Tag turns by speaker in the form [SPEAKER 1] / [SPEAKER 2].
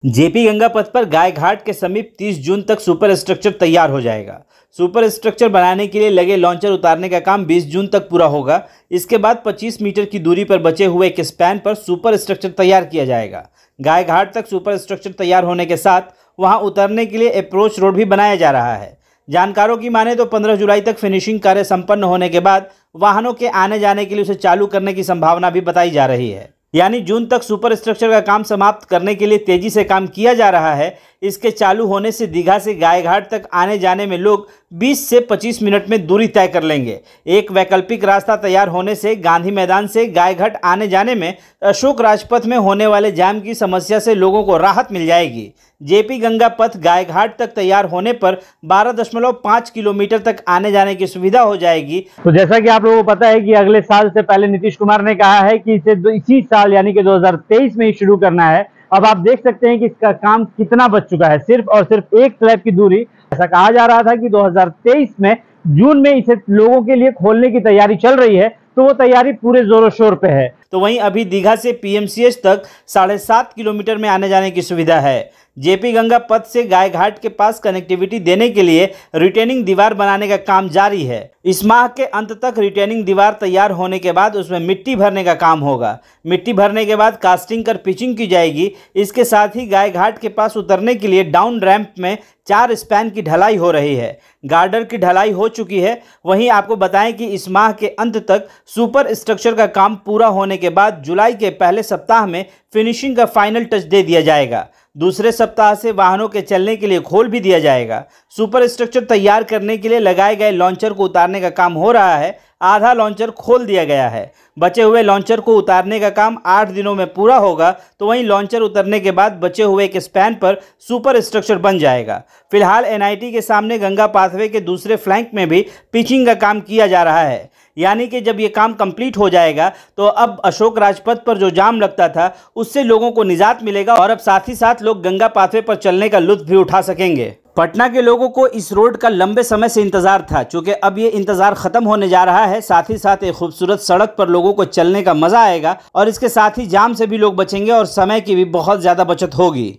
[SPEAKER 1] JP Ganga पथ पर गाय घाट के समीप 30 जून तक सुपर स्ट्रक्चर तैयार हो जाएगा। सुपर स्ट्रक्चर बनाने के लिए लगे लॉन्चर उतारने का काम 20 जून तक पूरा होगा। इसके बाद 25 मीटर की दूरी पर बचे हुए एक स्पैन पर सुपर स्ट्रक्चर तैयार किया जाएगा। गाय घाट तक सुपर स्ट्रक्चर तैयार होने के साथ वहां उतरने के लिए अप्रोच रोड भी बनाया जा रहा है। जानकारों की माने तो 15 जुलाई तक फिनिशिंग कार्य संपन्न होने के बाद वाहनों के आने जाने के लिए उसे चालू करने की संभावना भी बताई जा रही है। यानी जून तक सुपर स्ट्रक्चर का काम समाप्त करने के लिए तेजी से काम किया जा रहा है। इसके चालू होने से दीघा से गायघाट तक आने जाने में लोग 20 से 25 मिनट में दूरी तय कर लेंगे। एक वैकल्पिक रास्ता तैयार होने से गांधी मैदान से गायघाट आने जाने में अशोक राजपथ में होने वाले जाम की समस्या से लोगों को राहत मिल जाएगी। जेपी गंगा पथ गायघाट तक तैयार होने पर 12.5 किलोमीटर तक आने जाने की सुविधा हो जाएगी।
[SPEAKER 2] तो जैसा कि आप लोगों को पता है कि अगले साल से पहले नीतीश कुमार ने कहा है कि इसे इसी साल यानी कि 2023 में ही शुरू करना है। अब आप देख सकते हैं कि इसका काम कितना बच चुका है। सिर्फ और सिर्फ एक स्लैब की दूरी, ऐसा कहा जा रहा था कि 2023 में जून में इसे लोगों के लिए खोलने की तैयारी चल रही है, तो वो तैयारी पूरे जोरों शोर पे है।
[SPEAKER 1] तो वहीं अभी दीघा से पीएमसीएच तक 7.5 किलोमीटर में आने जाने की सुविधा है। जेपी गंगा पथ से गायघाट के पास कनेक्टिविटी देने के लिए रिटेनिंग दीवार बनाने का काम जारी है। इस माह के अंत तक रिटेनिंग दीवार तैयार होने के बाद उसमें मिट्टी भरने का काम होगा। मिट्टी भरने के बाद कास्टिंग कर पिचिंग की जाएगी। इसके साथ ही गायघाट के पास उतरने के लिए डाउन रैंप में 4 स्पैन की ढलाई हो रही है। गार्डर की ढलाई हो चुकी है। वहीं आपको बताएं कि इस माह के अंत तक सुपर स्ट्रक्चर का काम पूरा होने के बाद जुलाई के पहले सप्ताह में फिनिशिंग का फाइनल टच दे दिया जाएगा। दूसरे सप्ताह से वाहनों के चलने के लिए खोल भी दिया जाएगा। सुपर स्ट्रक्चर तैयार करने के लिए लगाए गए लॉन्चर को उतारने का काम हो रहा है। आधा लॉन्चर खोल दिया गया है। बचे हुए लॉन्चर को उतारने का काम 8 दिनों में पूरा होगा। तो वहीं लॉन्चर उतरने के बाद बचे हुए एक स्पैन पर सुपर स्ट्रक्चर बन जाएगा। फिलहाल एनआईटी के सामने गंगा पाथवे के दूसरे फ्लैंक में भी पिचिंग का काम किया जा रहा है। यानी कि जब ये काम कंप्लीट हो जाएगा तो अब अशोक राजपथ पर जो जाम लगता था उससे लोगों को निजात मिलेगा और अब साथ ही साथ लोग गंगा पाथवे पर चलने का लुत्फ भी उठा सकेंगे। पटना के लोगों को इस रोड का लंबे समय से इंतजार था, क्योंकि अब ये इंतजार खत्म होने जा रहा है। साथ ही साथ एक खूबसूरत सड़क पर लोगों को चलने का मजा आएगा और इसके साथ ही जाम से भी लोग बचेंगे और समय की भी बहुत ज्यादा बचत होगी।